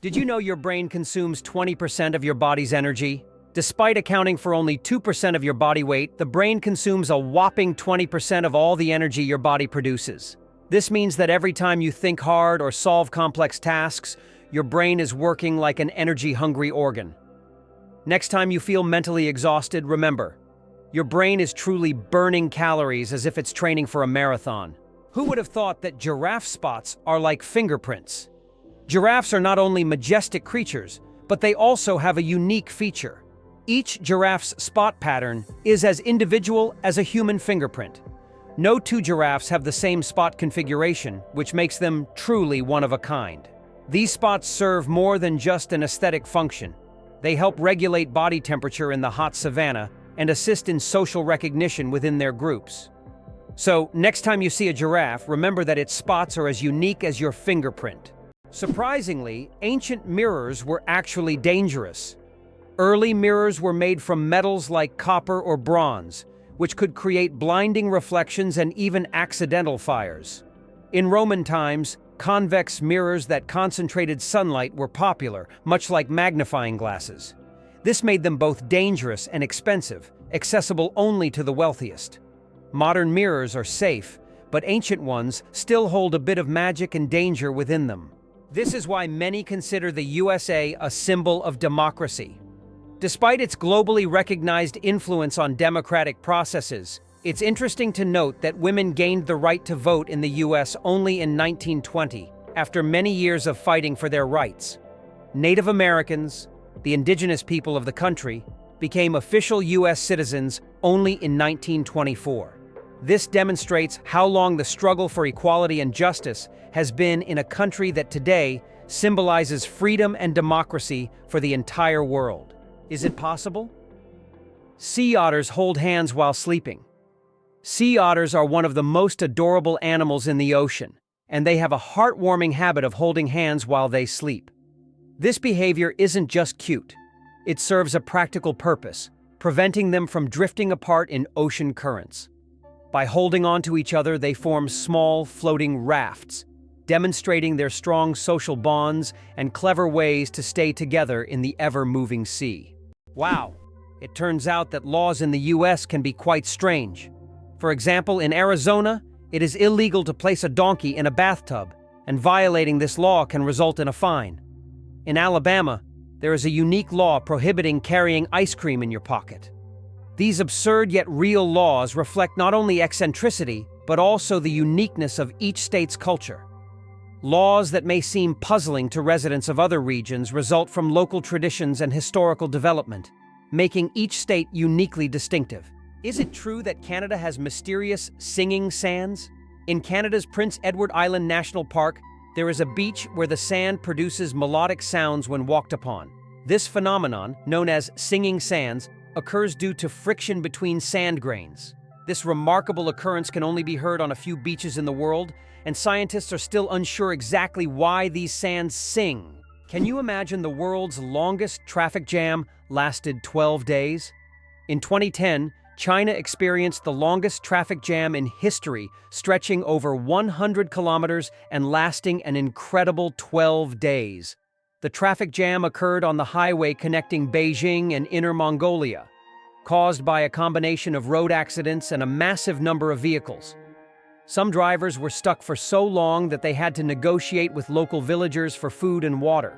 Did you know your brain consumes 20% of your body's energy? Despite accounting for only 2% of your body weight, the brain consumes a whopping 20% of all the energy your body produces. This means that every time you think hard or solve complex tasks, your brain is working like an energy-hungry organ. Next time you feel mentally exhausted, remember, your brain is truly burning calories as if it's training for a marathon. Who would have thought that giraffe spots are like fingerprints? Giraffes are not only majestic creatures, but they also have a unique feature. Each giraffe's spot pattern is as individual as a human fingerprint. No two giraffes have the same spot configuration, which makes them truly one of a kind. These spots serve more than just an aesthetic function. They help regulate body temperature in the hot savanna and assist in social recognition within their groups. So, next time you see a giraffe, remember that its spots are as unique as your fingerprint. Surprisingly, ancient mirrors were actually dangerous. Early mirrors were made from metals like copper or bronze, which could create blinding reflections and even accidental fires. In Roman times, convex mirrors that concentrated sunlight were popular, much like magnifying glasses. This made them both dangerous and expensive, accessible only to the wealthiest. Modern mirrors are safe, but ancient ones still hold a bit of magic and danger within them. This is why many consider the USA a symbol of democracy. Despite its globally recognized influence on democratic processes, it's interesting to note that women gained the right to vote in the US only in 1920, after many years of fighting for their rights. Native Americans, the indigenous people of the country, became official US citizens only in 1924. This demonstrates how long the struggle for equality and justice has been in a country that today symbolizes freedom and democracy for the entire world. Is it possible? Sea otters hold hands while sleeping. Sea otters are one of the most adorable animals in the ocean, and they have a heartwarming habit of holding hands while they sleep. This behavior isn't just cute. It serves a practical purpose, preventing them from drifting apart in ocean currents. By holding on to each other, they form small, floating rafts, demonstrating their strong social bonds and clever ways to stay together in the ever-moving sea. Wow! It turns out that laws in the US can be quite strange. For example, in Arizona, it is illegal to place a donkey in a bathtub, and violating this law can result in a fine. In Alabama, there is a unique law prohibiting carrying ice cream in your pocket. These absurd yet real laws reflect not only eccentricity, but also the uniqueness of each state's culture. Laws that may seem puzzling to residents of other regions result from local traditions and historical development, making each state uniquely distinctive. Is it true that Canada has mysterious singing sands? In Canada's Prince Edward Island National Park, there is a beach where the sand produces melodic sounds when walked upon. This phenomenon, known as singing sands, occurs due to friction between sand grains. This remarkable occurrence can only be heard on a few beaches in the world, and scientists are still unsure exactly why these sands sing. Can you imagine the world's longest traffic jam lasted 12 days? In 2010, China experienced the longest traffic jam in history, stretching over 100 kilometers and lasting an incredible 12 days. The traffic jam occurred on the highway connecting Beijing and Inner Mongolia, caused by a combination of road accidents and a massive number of vehicles. Some drivers were stuck for so long that they had to negotiate with local villagers for food and water.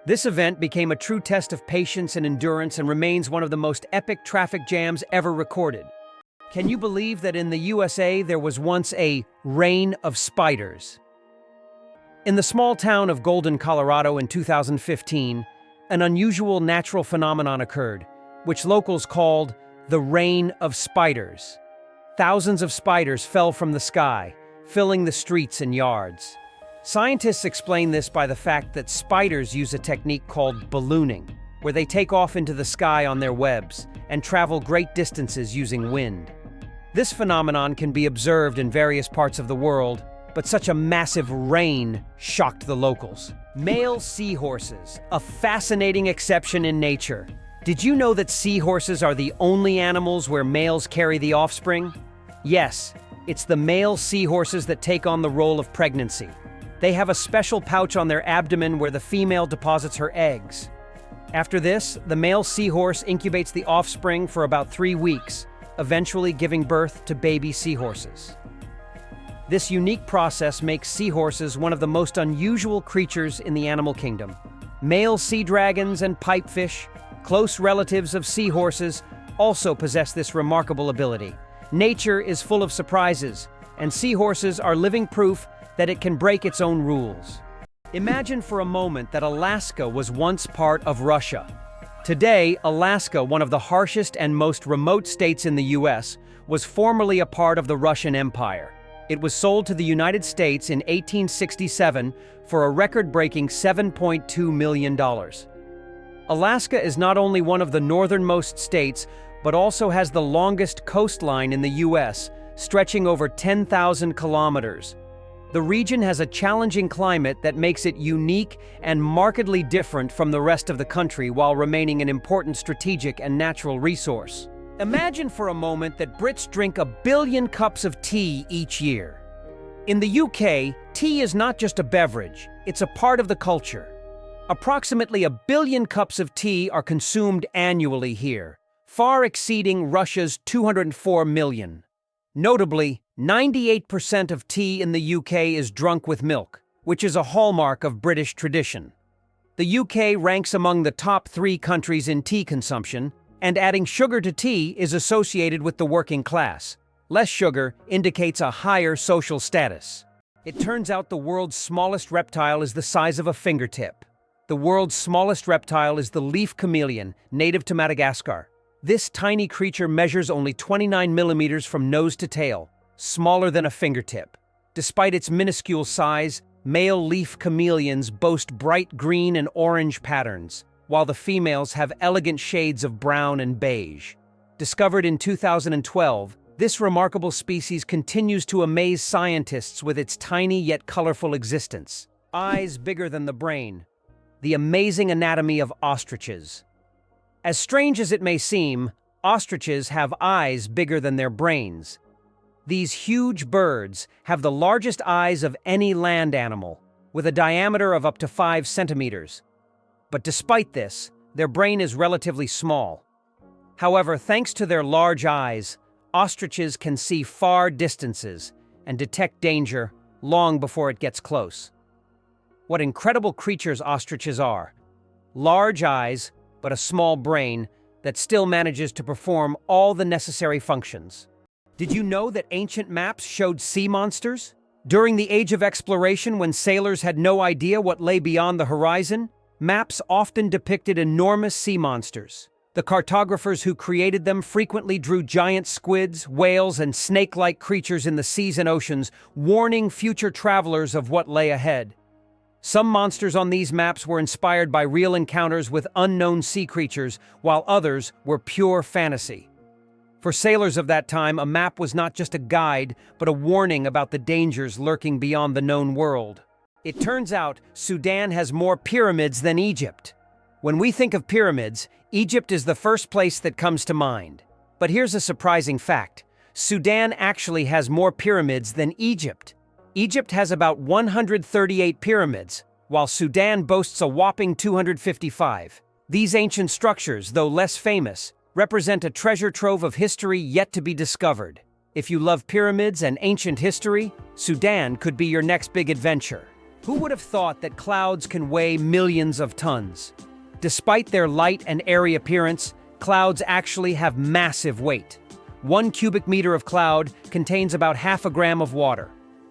This event became a true test of patience and endurance and remains one of the most epic traffic jams ever recorded. Can you believe that in the USA there was once a rain of spiders? In the small town of Golden, Colorado in 2015, an unusual natural phenomenon occurred, which locals called the rain of spiders. Thousands of spiders fell from the sky, filling the streets and yards. Scientists explain this by the fact that spiders use a technique called ballooning, where they take off into the sky on their webs and travel great distances using wind. This phenomenon can be observed in various parts of the world, but such a massive rain shocked the locals. Male seahorses, a fascinating exception in nature. Did you know that seahorses are the only animals where males carry the offspring? Yes, it's the male seahorses that take on the role of pregnancy. They have a special pouch on their abdomen where the female deposits her eggs. After this, the male seahorse incubates the offspring for about 3 weeks, eventually giving birth to baby seahorses. This unique process makes seahorses one of the most unusual creatures in the animal kingdom. Male sea dragons and pipefish, close relatives of seahorses, also possess this remarkable ability. Nature is full of surprises, and seahorses are living proof that it can break its own rules. Imagine for a moment that Alaska was once part of Russia. Today, Alaska, one of the harshest and most remote states in the US, was formerly a part of the Russian Empire. It was sold to the United States in 1867 for a record-breaking $7.2 million. Alaska is not only one of the northernmost states, but also has the longest coastline in the US, stretching over 10,000 kilometers. The region has a challenging climate that makes it unique and markedly different from the rest of the country while remaining an important strategic and natural resource. Imagine for a moment that Brits drink 1 billion cups of tea each year. In the UK, tea is not just a beverage, it's a part of the culture. Approximately 1 billion cups of tea are consumed annually here, far exceeding Russia's 204 million. Notably, 98% of tea in the UK is drunk with milk, which is a hallmark of British tradition. The UK ranks among the top 3 countries in tea consumption, and adding sugar to tea is associated with the working class. Less sugar indicates a higher social status. It turns out the world's smallest reptile is the size of a fingertip. The world's smallest reptile is the leaf chameleon, native to Madagascar. This tiny creature measures only 29 millimeters from nose to tail, smaller than a fingertip. Despite its minuscule size, male leaf chameleons boast bright green and orange patterns, while the females have elegant shades of brown and beige. Discovered in 2012, this remarkable species continues to amaze scientists with its tiny yet colorful existence. Eyes bigger than the brain. The amazing anatomy of ostriches. As strange as it may seem, ostriches have eyes bigger than their brains. These huge birds have the largest eyes of any land animal, with a diameter of up to 5 centimeters. But despite this, their brain is relatively small. However, thanks to their large eyes, ostriches can see far distances and detect danger long before it gets close. What incredible creatures ostriches are. Large eyes, but a small brain that still manages to perform all the necessary functions. Did you know that ancient maps showed sea monsters? During the Age of Exploration, when sailors had no idea what lay beyond the horizon, maps often depicted enormous sea monsters. The cartographers who created them frequently drew giant squids, whales, and snake-like creatures in the seas and oceans, warning future travelers of what lay ahead. Some monsters on these maps were inspired by real encounters with unknown sea creatures, while others were pure fantasy. For sailors of that time, a map was not just a guide, but a warning about the dangers lurking beyond the known world. It turns out Sudan has more pyramids than Egypt. When we think of pyramids, Egypt is the first place that comes to mind. But here's a surprising fact. Sudan actually has more pyramids than Egypt. Egypt has about 138 pyramids, while Sudan boasts a whopping 255. These ancient structures, though less famous, represent a treasure trove of history yet to be discovered. If you love pyramids and ancient history, Sudan could be your next big adventure. Who would have thought that clouds can weigh millions of tons? Despite their light and airy appearance, clouds actually have massive weight. 1 cubic meter of cloud contains about half a gram of water.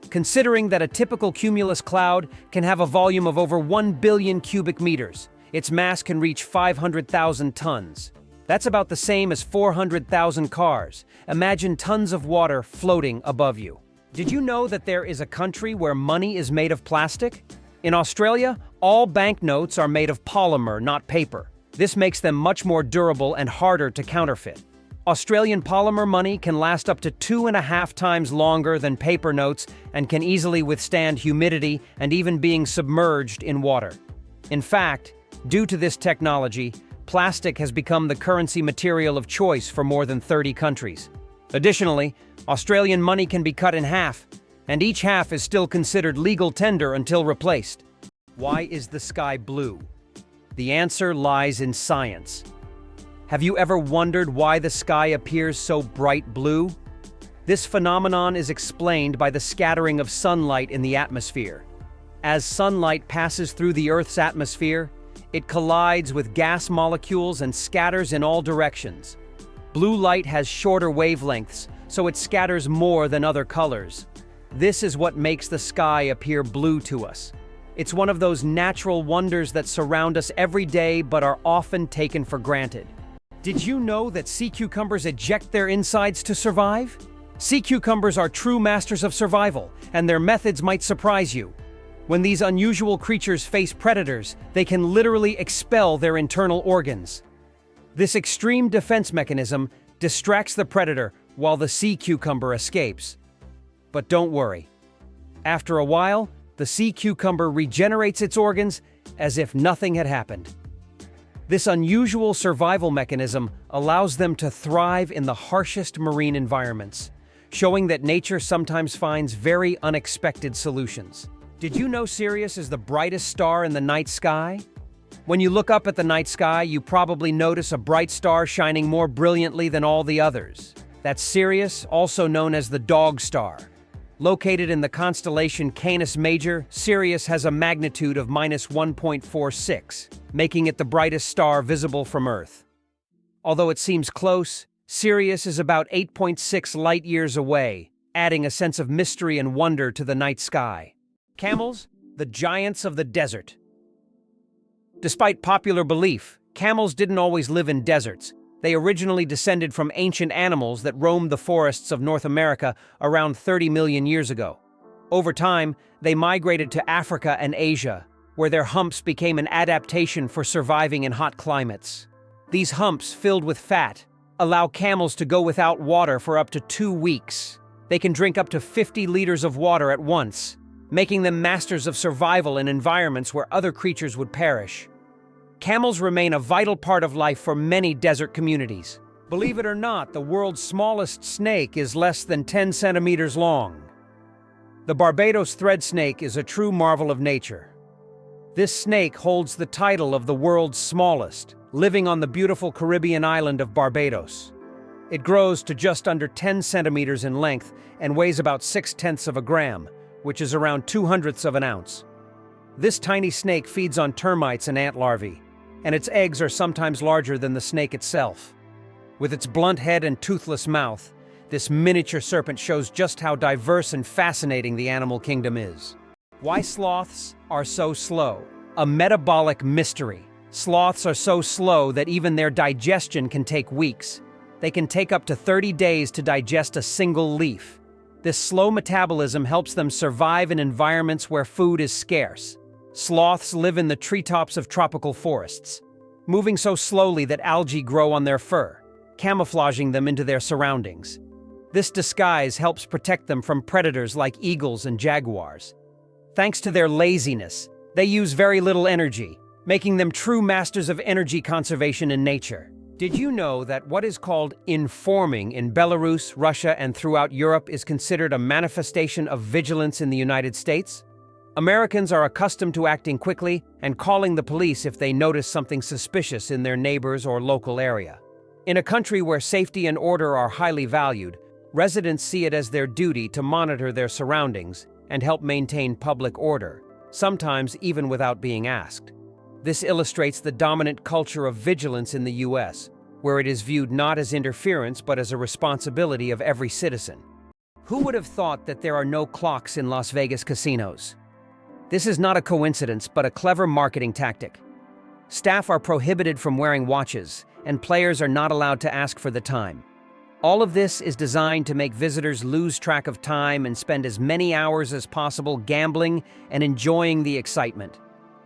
Considering that a typical cumulus cloud can have a volume of over 1 billion cubic meters, its mass can reach 500,000 tons. That's about the same as 400,000 cars. Imagine tons of water floating above you. Did you know that there is a country where money is made of plastic? In Australia, all banknotes are made of polymer, not paper. This makes them much more durable and harder to counterfeit. Australian polymer money can last up to 2.5 times longer than paper notes and can easily withstand humidity and even being submerged in water. In fact, due to this technology, plastic has become the currency material of choice for more than 30 countries. Additionally, Australian money can be cut in half, and each half is still considered legal tender until replaced. Why is the sky blue? The answer lies in science. Have you ever wondered why the sky appears so bright blue? This phenomenon is explained by the scattering of sunlight in the atmosphere. As sunlight passes through the Earth's atmosphere, it collides with gas molecules and scatters in all directions. Blue light has shorter wavelengths, so it scatters more than other colors. This is what makes the sky appear blue to us. It's one of those natural wonders that surround us every day but are often taken for granted. Did you know that sea cucumbers eject their insides to survive? Sea cucumbers are true masters of survival, and their methods might surprise you. When these unusual creatures face predators, they can literally expel their internal organs. This extreme defense mechanism distracts the predator while the sea cucumber escapes. But don't worry. After a while, the sea cucumber regenerates its organs as if nothing had happened. This unusual survival mechanism allows them to thrive in the harshest marine environments, showing that nature sometimes finds very unexpected solutions. Did you know Sirius is the brightest star in the night sky? When you look up at the night sky, you probably notice a bright star shining more brilliantly than all the others. That's Sirius, also known as the Dog Star. Located in the constellation Canis Major, Sirius has a magnitude of -1.46, making it the brightest star visible from Earth. Although it seems close, Sirius is about 8.6 light-years away, adding a sense of mystery and wonder to the night sky. Camels, the giants of the desert. Despite popular belief, camels didn't always live in deserts. They originally descended from ancient animals that roamed the forests of North America around 30 million years ago. Over time, they migrated to Africa and Asia, where their humps became an adaptation for surviving in hot climates. These humps, filled with fat, allow camels to go without water for up to 2 weeks. They can drink up to 50 liters of water at once, making them masters of survival in environments where other creatures would perish. Camels remain a vital part of life for many desert communities. Believe it or not, the world's smallest snake is less than 10 centimeters long. The Barbados thread snake is a true marvel of nature. This snake holds the title of the world's smallest, living on the beautiful Caribbean island of Barbados. It grows to just under 10 centimeters in length and weighs about 0.6 of a gram, which is around 0.02 of an ounce. This tiny snake feeds on termites and ant larvae, and its eggs are sometimes larger than the snake itself. With its blunt head and toothless mouth, this miniature serpent shows just how diverse and fascinating the animal kingdom is. Why sloths are so slow? A metabolic mystery. Sloths are so slow that even their digestion can take weeks. They can take up to 30 days to digest a single leaf. This slow metabolism helps them survive in environments where food is scarce. Sloths live in the treetops of tropical forests, moving so slowly that algae grow on their fur, camouflaging them into their surroundings. This disguise helps protect them from predators like eagles and jaguars. Thanks to their laziness, they use very little energy, making them true masters of energy conservation in nature. Did you know that what is called informing in Belarus, Russia, and throughout Europe is considered a manifestation of vigilance in the United States? Americans are accustomed to acting quickly and calling the police if they notice something suspicious in their neighbors or local area. In a country where safety and order are highly valued, residents see it as their duty to monitor their surroundings and help maintain public order, sometimes even without being asked. This illustrates the dominant culture of vigilance in the U.S., where it is viewed not as interference but as a responsibility of every citizen. Who would have thought that there are no clocks in Las Vegas casinos? This is not a coincidence, but a clever marketing tactic. Staff are prohibited from wearing watches, and players are not allowed to ask for the time. All of this is designed to make visitors lose track of time and spend as many hours as possible gambling and enjoying the excitement.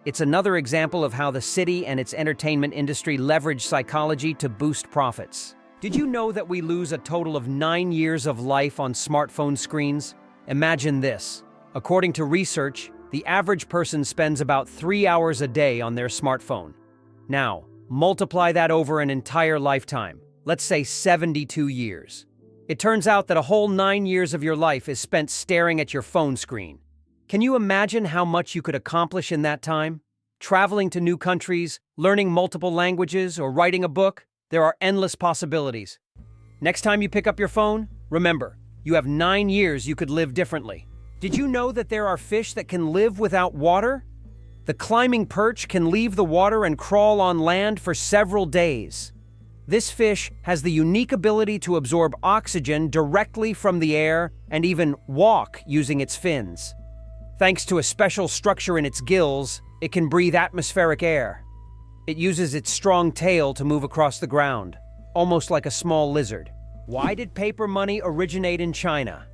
It's another example of how the city and its entertainment industry leverage psychology to boost profits. Did you know that we lose a total of 9 years of life on smartphone screens? Imagine this. According to research, the average person spends about 3 hours a day on their smartphone. Now, multiply that over an entire lifetime. Let's say 72 years. It turns out that a whole 9 years of your life is spent staring at your phone screen. Can you imagine how much you could accomplish in that time? Traveling to new countries, learning multiple languages, or writing a book? There are endless possibilities. Next time you pick up your phone, remember, you have 9 years you could live differently. Did you know that there are fish that can live without water? The climbing perch can leave the water and crawl on land for several days. This fish has the unique ability to absorb oxygen directly from the air and even walk using its fins. Thanks to a special structure in its gills, it can breathe atmospheric air. It uses its strong tail to move across the ground, almost like a small lizard. Why did paper money originate in China?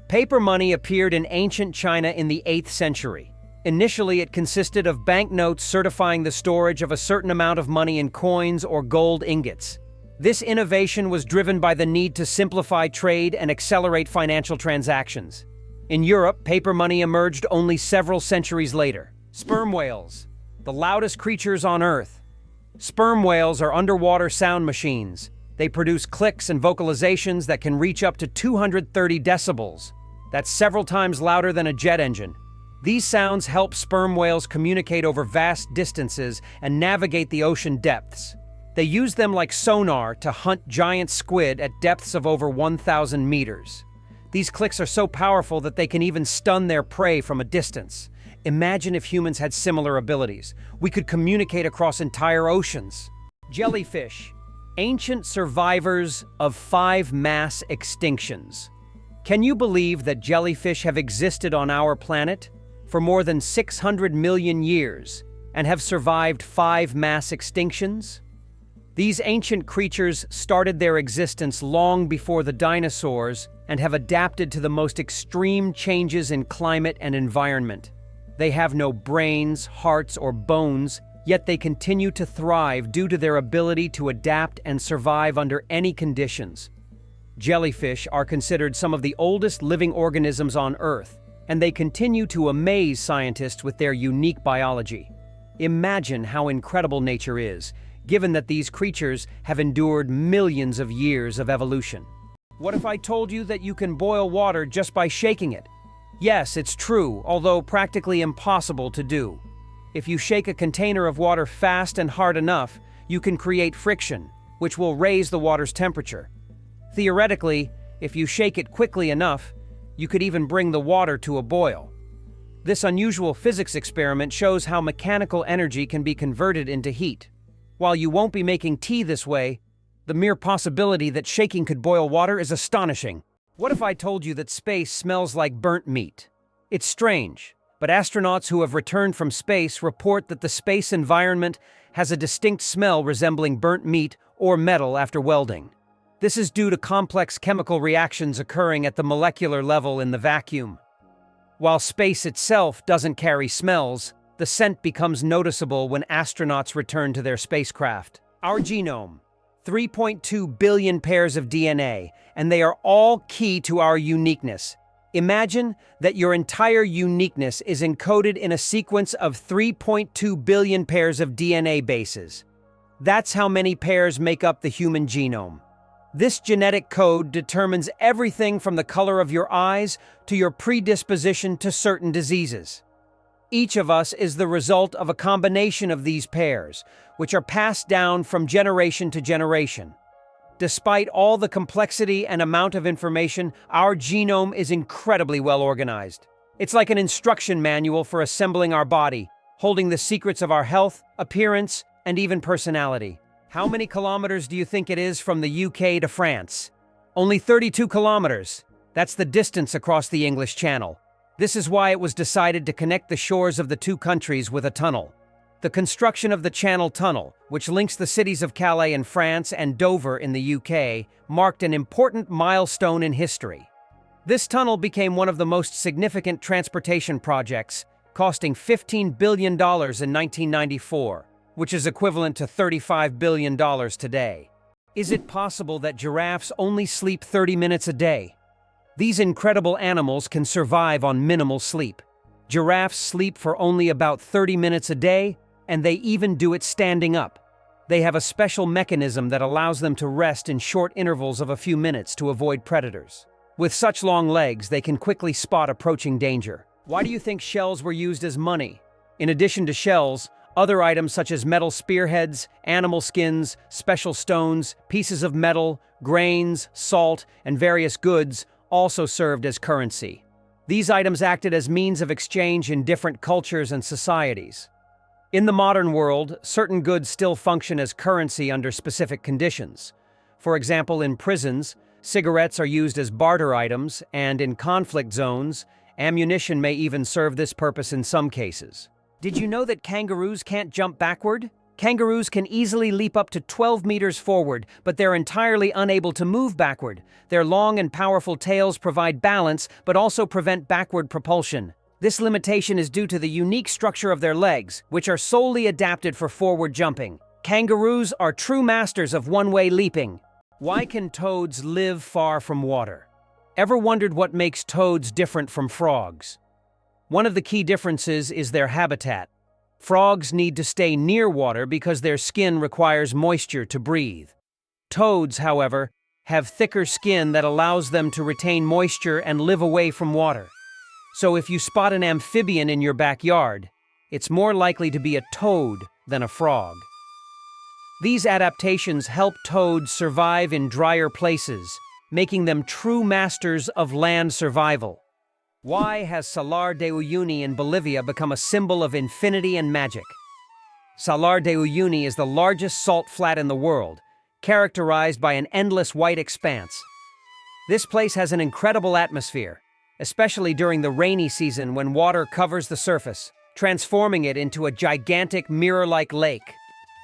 Paper money appeared in ancient China in the 8th century. Initially, it consisted of banknotes certifying the storage of a certain amount of money in coins or gold ingots. This innovation was driven by the need to simplify trade and accelerate financial transactions. In Europe, paper money emerged only several centuries later. Sperm whales, the loudest creatures on Earth. Sperm whales are underwater sound machines. They produce clicks and vocalizations that can reach up to 230 decibels. That's several times louder than a jet engine. These sounds help sperm whales communicate over vast distances and navigate the ocean depths. They use them like sonar to hunt giant squid at depths of over 1,000 meters. These clicks are so powerful that they can even stun their prey from a distance. Imagine if humans had similar abilities. We could communicate across entire oceans. Jellyfish, ancient survivors of 5 mass extinctions. Can you believe that jellyfish have existed on our planet for more than 600 million years and have survived 5 mass extinctions? These ancient creatures started their existence long before the dinosaurs and have adapted to the most extreme changes in climate and environment. They have no brains, hearts, or bones, yet they continue to thrive due to their ability to adapt and survive under any conditions. Jellyfish are considered some of the oldest living organisms on Earth, and they continue to amaze scientists with their unique biology. Imagine how incredible nature is, given that these creatures have endured millions of years of evolution. What if I told you that you can boil water just by shaking it? Yes, it's true, although practically impossible to do. If you shake a container of water fast and hard enough, you can create friction, which will raise the water's temperature. Theoretically, if you shake it quickly enough, you could even bring the water to a boil. This unusual physics experiment shows how mechanical energy can be converted into heat. While you won't be making tea this way, the mere possibility that shaking could boil water is astonishing. What if I told you that space smells like burnt meat? It's strange, but astronauts who have returned from space report that the space environment has a distinct smell resembling burnt meat or metal after welding. This is due to complex chemical reactions occurring at the molecular level in the vacuum. While space itself doesn't carry smells, the scent becomes noticeable when astronauts return to their spacecraft. Our genome, 3.2 billion pairs of DNA, and they are all key to our uniqueness. Imagine that your entire uniqueness is encoded in a sequence of 3.2 billion pairs of DNA bases. That's how many pairs make up the human genome. This genetic code determines everything from the color of your eyes to your predisposition to certain diseases. Each of us is the result of a combination of these pairs, which are passed down from generation to generation. Despite all the complexity and amount of information, our genome is incredibly well organized. It's like an instruction manual for assembling our body, holding the secrets of our health, appearance, and even personality. How many kilometers do you think it is from the UK to France? Only 32 kilometers. That's the distance across the English Channel. This is why it was decided to connect the shores of the two countries with a tunnel. The construction of the Channel Tunnel, which links the cities of Calais in France and Dover in the UK, marked an important milestone in history. This tunnel became one of the most significant transportation projects, costing $15 billion in 1994, which is equivalent to $35 billion today. Is it possible that giraffes only sleep 30 minutes a day? These incredible animals can survive on minimal sleep. Giraffes sleep for only about 30 minutes a day, and they even do it standing up. They have a special mechanism that allows them to rest in short intervals of a few minutes to avoid predators. With such long legs, they can quickly spot approaching danger. Why do you think shells were used as money? In addition to shells, other items such as metal spearheads, animal skins, special stones, pieces of metal, grains, salt, and various goods also served as currency. These items acted as means of exchange in different cultures and societies. In the modern world, certain goods still function as currency under specific conditions. For example, in prisons, cigarettes are used as barter items, and in conflict zones, ammunition may even serve this purpose in some cases. Did you know that kangaroos can't jump backward? Kangaroos can easily leap up to 12 meters forward, but they're entirely unable to move backward. Their long and powerful tails provide balance, but also prevent backward propulsion. This limitation is due to the unique structure of their legs, which are solely adapted for forward jumping. Kangaroos are true masters of one-way leaping. Why can toads live far from water? Ever wondered what makes toads different from frogs? One of the key differences is their habitat. Frogs need to stay near water because their skin requires moisture to breathe. Toads, however, have thicker skin that allows them to retain moisture and live away from water. So if you spot an amphibian in your backyard, it's more likely to be a toad than a frog. These adaptations help toads survive in drier places, making them true masters of land survival. Why has Salar de Uyuni in Bolivia become a symbol of infinity and magic? Salar de Uyuni is the largest salt flat in the world, characterized by an endless white expanse. This place has an incredible atmosphere, especially during the rainy season when water covers the surface, transforming it into a gigantic mirror-like lake.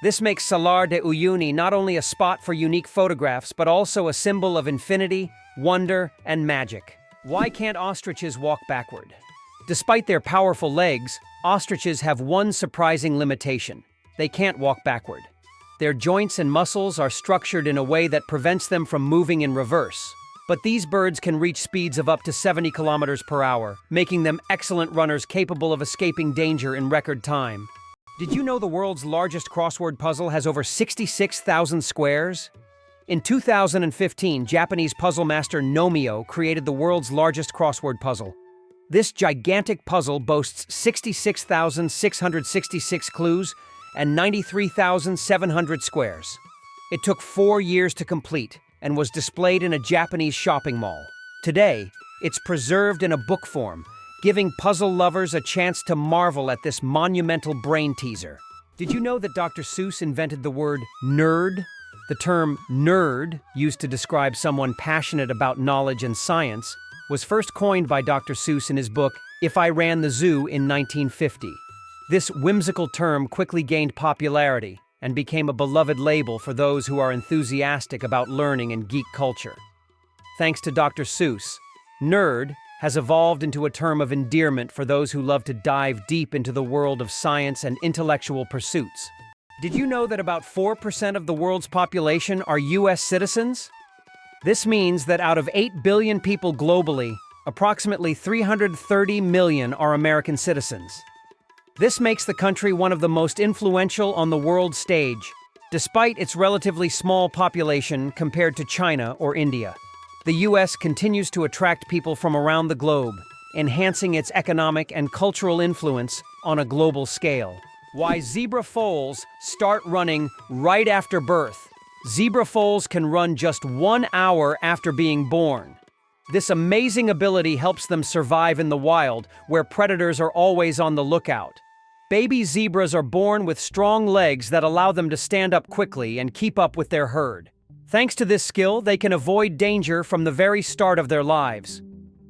This makes Salar de Uyuni not only a spot for unique photographs, but also a symbol of infinity, wonder, and magic. Why can't ostriches walk backward? Despite their powerful legs, ostriches have one surprising limitation. They can't walk backward. Their joints and muscles are structured in a way that prevents them from moving in reverse. But these birds can reach speeds of up to 70 kilometers per hour, making them excellent runners capable of escaping danger in record time. Did you know the world's largest crossword puzzle has over 66,000 squares? In 2015, Japanese puzzle master Nomio created the world's largest crossword puzzle. This gigantic puzzle boasts 66,666 clues and 93,700 squares. It took 4 years to complete and was displayed in a Japanese shopping mall. Today, it's preserved in a book form, giving puzzle lovers a chance to marvel at this monumental brain teaser. Did you know that Dr. Seuss invented the word nerd? The term nerd, used to describe someone passionate about knowledge and science, was first coined by Dr. Seuss in his book, If I Ran the Zoo in 1950. This whimsical term quickly gained popularity and became a beloved label for those who are enthusiastic about learning and geek culture. Thanks to Dr. Seuss, nerd has evolved into a term of endearment for those who love to dive deep into the world of science and intellectual pursuits. Did you know that about 4% of the world's population are U.S. citizens? This means that out of 8 billion people globally, approximately 330 million are American citizens. This makes the country one of the most influential on the world stage, despite its relatively small population compared to China or India. The U.S. continues to attract people from around the globe, enhancing its economic and cultural influence on a global scale. Why zebra foals start running right after birth. Zebra foals can run just 1 hour after being born. This amazing ability helps them survive in the wild, where predators are always on the lookout. Baby zebras are born with strong legs that allow them to stand up quickly and keep up with their herd. Thanks to this skill, they can avoid danger from the very start of their lives.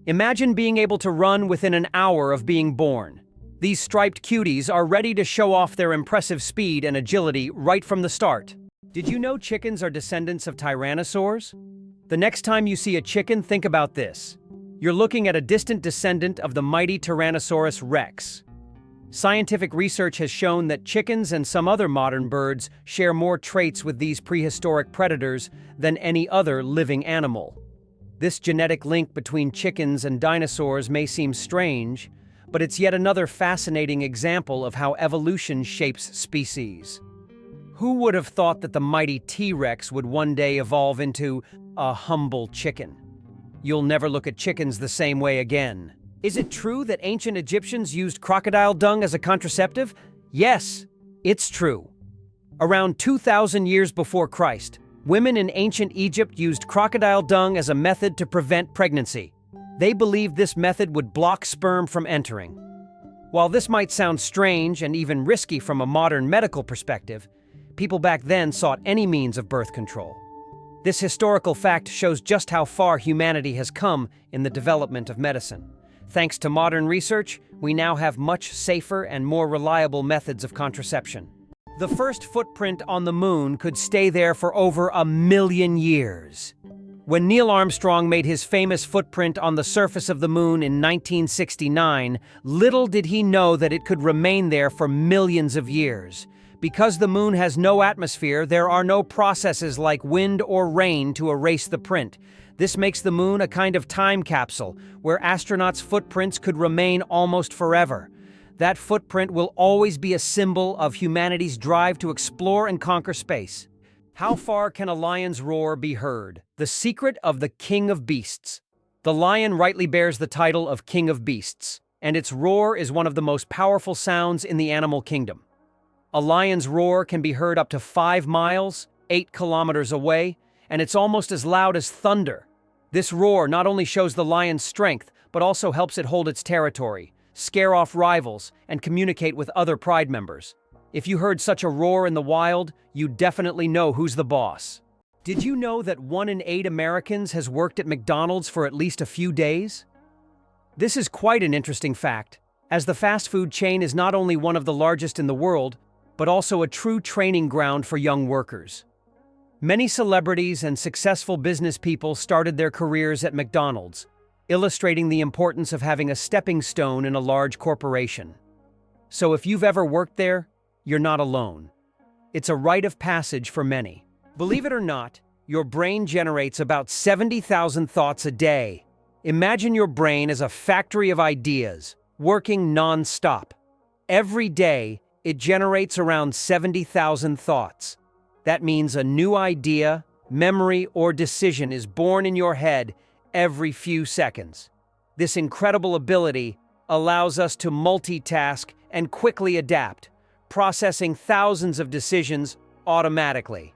Imagine being able to run within an hour of being born. These striped cuties are ready to show off their impressive speed and agility right from the start. Did you know chickens are descendants of tyrannosaurs? The next time you see a chicken, think about this. You're looking at a distant descendant of the mighty Tyrannosaurus rex. Scientific research has shown that chickens and some other modern birds share more traits with these prehistoric predators than any other living animal. This genetic link between chickens and dinosaurs may seem strange, but it's yet another fascinating example of how evolution shapes species. Who would have thought that the mighty T-Rex would one day evolve into a humble chicken? You'll never look at chickens the same way again. Is it true that ancient Egyptians used crocodile dung as a contraceptive? Yes, it's true. Around 2,000 years before Christ, women in ancient Egypt used crocodile dung as a method to prevent pregnancy. They believed this method would block sperm from entering. While this might sound strange and even risky from a modern medical perspective, people back then sought any means of birth control. This historical fact shows just how far humanity has come in the development of medicine. Thanks to modern research, we now have much safer and more reliable methods of contraception. The first footprint on the moon could stay there for over 1,000,000 years. When Neil Armstrong made his famous footprint on the surface of the moon in 1969, little did he know that it could remain there for millions of years. Because the moon has no atmosphere, there are no processes like wind or rain to erase the print. This makes the moon a kind of time capsule, where astronauts' footprints could remain almost forever. That footprint will always be a symbol of humanity's drive to explore and conquer space. How far can a lion's roar be heard? The secret of the King of Beasts. The lion rightly bears the title of King of Beasts, and its roar is one of the most powerful sounds in the animal kingdom. A lion's roar can be heard up to 5 miles, 8 kilometers away, and it's almost as loud as thunder. This roar not only shows the lion's strength, but also helps it hold its territory, scare off rivals, and communicate with other pride members. If you heard such a roar in the wild, you definitely know who's the boss. Did you know that 1 in 8 Americans has worked at McDonald's for at least a few days? This is quite an interesting fact, as the fast food chain is not only one of the largest in the world, but also a true training ground for young workers. Many celebrities and successful business people started their careers at McDonald's, illustrating the importance of having a stepping stone in a large corporation. So if you've ever worked there, you're not alone. It's a rite of passage for many. Believe it or not, your brain generates about 70,000 thoughts a day. Imagine your brain as a factory of ideas, working non-stop. Every day, it generates around 70,000 thoughts. That means a new idea, memory, or decision is born in your head every few seconds. This incredible ability allows us to multitask and quickly adapt, processing thousands of decisions automatically.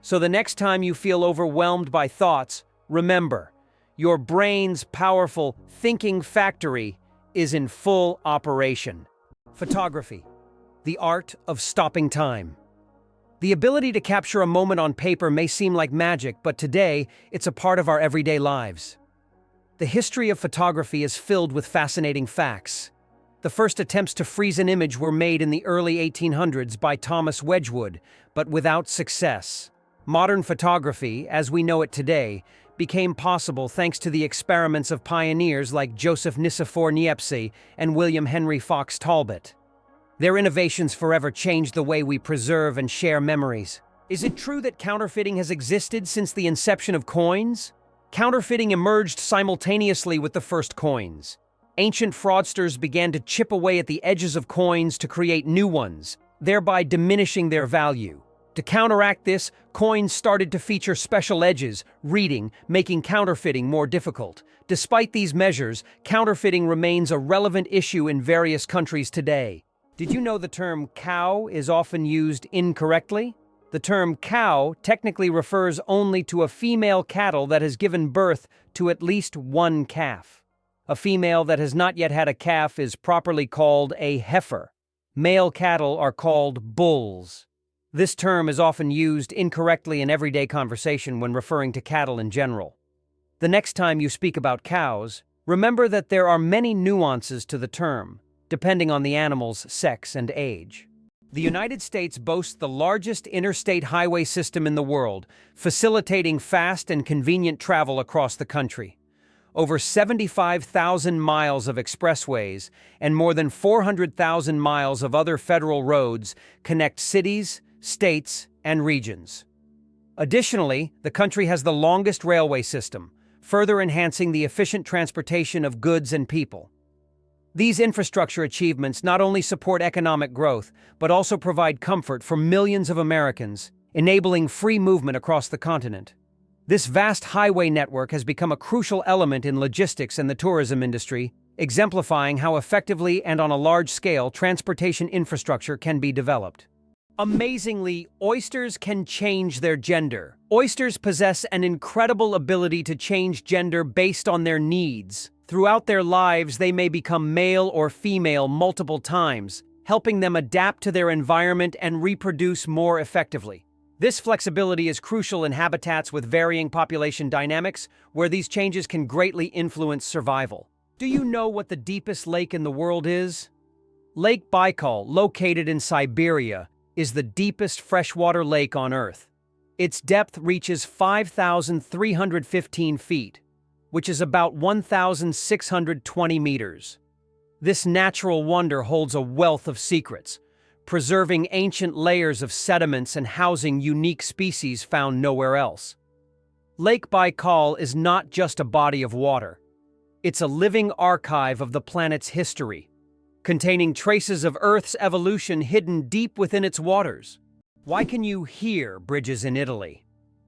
So the next time you feel overwhelmed by thoughts, remember, your brain's powerful thinking factory is in full operation. Photography, the art of stopping time. The ability to capture a moment on paper may seem like magic, but today, it's a part of our everyday lives. The history of photography is filled with fascinating facts. The first attempts to freeze an image were made in the early 1800s by Thomas Wedgwood, but without success. Modern photography, as we know it today, became possible thanks to the experiments of pioneers like Joseph Nicephore Niepce and William Henry Fox Talbot. Their innovations forever changed the way we preserve and share memories. Is it true that counterfeiting has existed since the inception of coins? Counterfeiting emerged simultaneously with the first coins. Ancient fraudsters began to chip away at the edges of coins to create new ones, thereby diminishing their value. To counteract this, coins started to feature special edges, reading, making counterfeiting more difficult. Despite these measures, counterfeiting remains a relevant issue in various countries today. Did you know the term cow is often used incorrectly? The term cow technically refers only to a female cattle that has given birth to at least one calf. A female that has not yet had a calf is properly called a heifer. Male cattle are called bulls. This term is often used incorrectly in everyday conversation when referring to cattle in general. The next time you speak about cows, remember that there are many nuances to the term, depending on the animal's sex and age. The United States boasts the largest interstate highway system in the world, facilitating fast and convenient travel across the country. Over 75,000 miles of expressways and more than 400,000 miles of other federal roads connect cities, states, and regions. Additionally, the country has the longest railway system, further enhancing the efficient transportation of goods and people. These infrastructure achievements not only support economic growth, but also provide comfort for millions of Americans, enabling free movement across the continent. This vast highway network has become a crucial element in logistics and the tourism industry, exemplifying how effectively and on a large scale transportation infrastructure can be developed. Amazingly, oysters can change their gender. Oysters possess an incredible ability to change gender based on their needs. Throughout their lives, they may become male or female multiple times, helping them adapt to their environment and reproduce more effectively. This flexibility is crucial in habitats with varying population dynamics, where these changes can greatly influence survival. Do you know what the deepest lake in the world is? Lake Baikal, located in Siberia, is the deepest freshwater lake on Earth. Its depth reaches 5,315 feet, which is about 1,620 meters. This natural wonder holds a wealth of secrets, preserving ancient layers of sediments and housing unique species found nowhere else. Lake Baikal is not just a body of water. It's a living archive of the planet's history, containing traces of Earth's evolution hidden deep within its waters. Why can you hear bridges in Italy?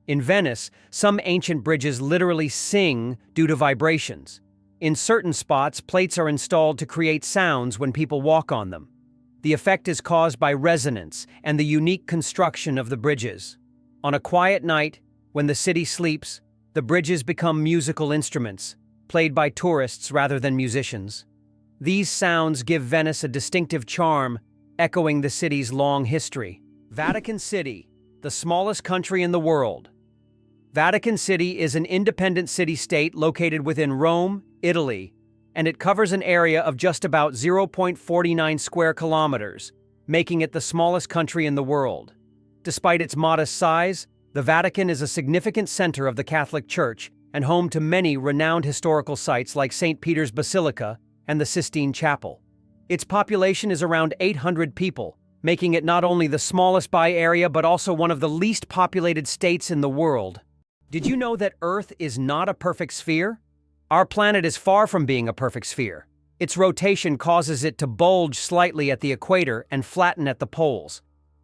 In Venice, some ancient bridges literally sing due to vibrations. In certain spots, plates are installed to create sounds when people walk on them. The effect is caused by resonance and the unique construction of the bridges. On a quiet night, when the city sleeps, the bridges become musical instruments, played by tourists rather than musicians. These sounds give Venice a distinctive charm, echoing the city's long history. Vatican City, the smallest country in the world. Vatican City is an independent city-state located within Rome, Italy, and it covers an area of just about 0.49 square kilometers, making it the smallest country in the world. Despite its modest size, the Vatican is a significant center of the Catholic Church and home to many renowned historical sites like St. Peter's Basilica and the Sistine Chapel. Its population is around 800 people, making it not only the smallest by area but also one of the least populated states in the world. Did you know that Earth is not a perfect sphere? Our planet is far from being a perfect sphere. Its rotation causes it to bulge slightly at the equator and flatten at the poles.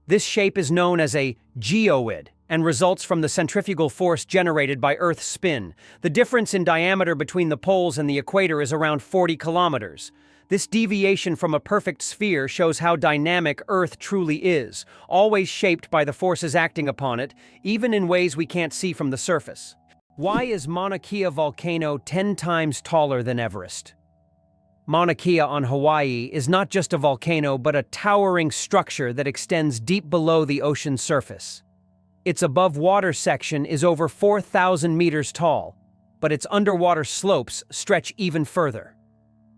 This shape is known as a geoid and results from the centrifugal force generated by Earth's spin. The difference in diameter between the poles and the equator is around 40 kilometers. This deviation from a perfect sphere shows how dynamic Earth truly is, always shaped by the forces acting upon it, even in ways we can't see from the surface. Why is Mauna Kea volcano 10 times taller than Everest? Mauna Kea on Hawaii is not just a volcano but a towering structure that extends deep below the ocean's surface. Its above-water section is over 4,000 meters tall, but its underwater slopes stretch even further.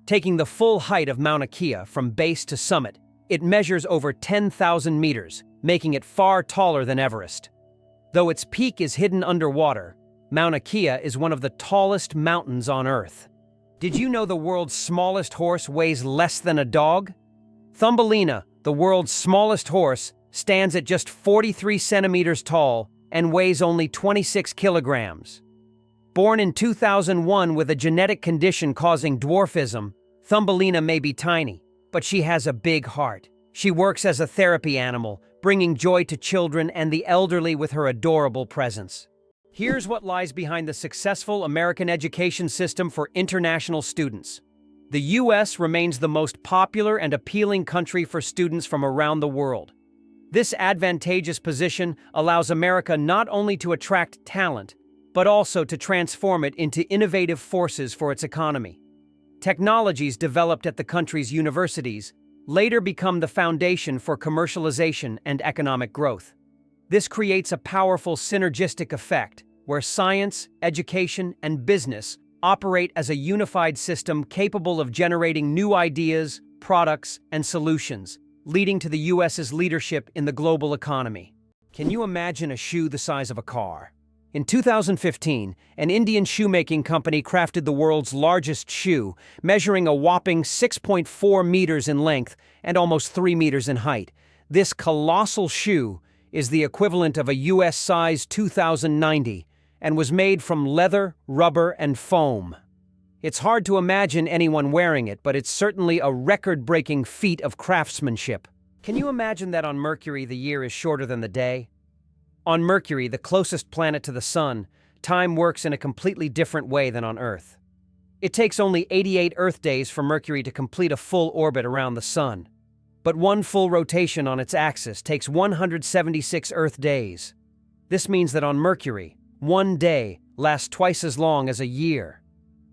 Taking the full height of Mauna Kea from base to summit, it measures over 10,000 meters, making it far taller than Everest. Though its peak is hidden underwater, Mauna Kea is one of the tallest mountains on Earth. Did you know the world's smallest horse weighs less than a dog? Thumbelina, the world's smallest horse, stands at just 43 centimeters tall and weighs only 26 kilograms. Born in 2001 with a genetic condition causing dwarfism, Thumbelina may be tiny, but she has a big heart. She works as a therapy animal, bringing joy to children and the elderly with her adorable presence. Here's what lies behind the successful American education system for international students. The U.S. remains the most popular and appealing country for students from around the world. This advantageous position allows America not only to attract talent, but also to transform it into innovative forces for its economy. Technologies developed at the country's universities later become the foundation for commercialization and economic growth. This creates a powerful synergistic effect where science, education, and business operate as a unified system capable of generating new ideas, products, and solutions, leading to the U.S.'s leadership in the global economy. Can you imagine a shoe the size of a car? In 2015, an Indian shoemaking company crafted the world's largest shoe, measuring a whopping 6.4 meters in length and almost 3 meters in height. This colossal shoe is the equivalent of a U.S. size 2090 and was made from leather, rubber, and foam. It's hard to imagine anyone wearing it, but it's certainly a record-breaking feat of craftsmanship. Can you imagine that on Mercury the year is shorter than the day? On Mercury, the closest planet to the Sun, time works in a completely different way than on Earth. It takes only 88 Earth days for Mercury to complete a full orbit around the Sun. But one full rotation on its axis takes 176 Earth days. This means that on Mercury, one day lasts twice as long as a year.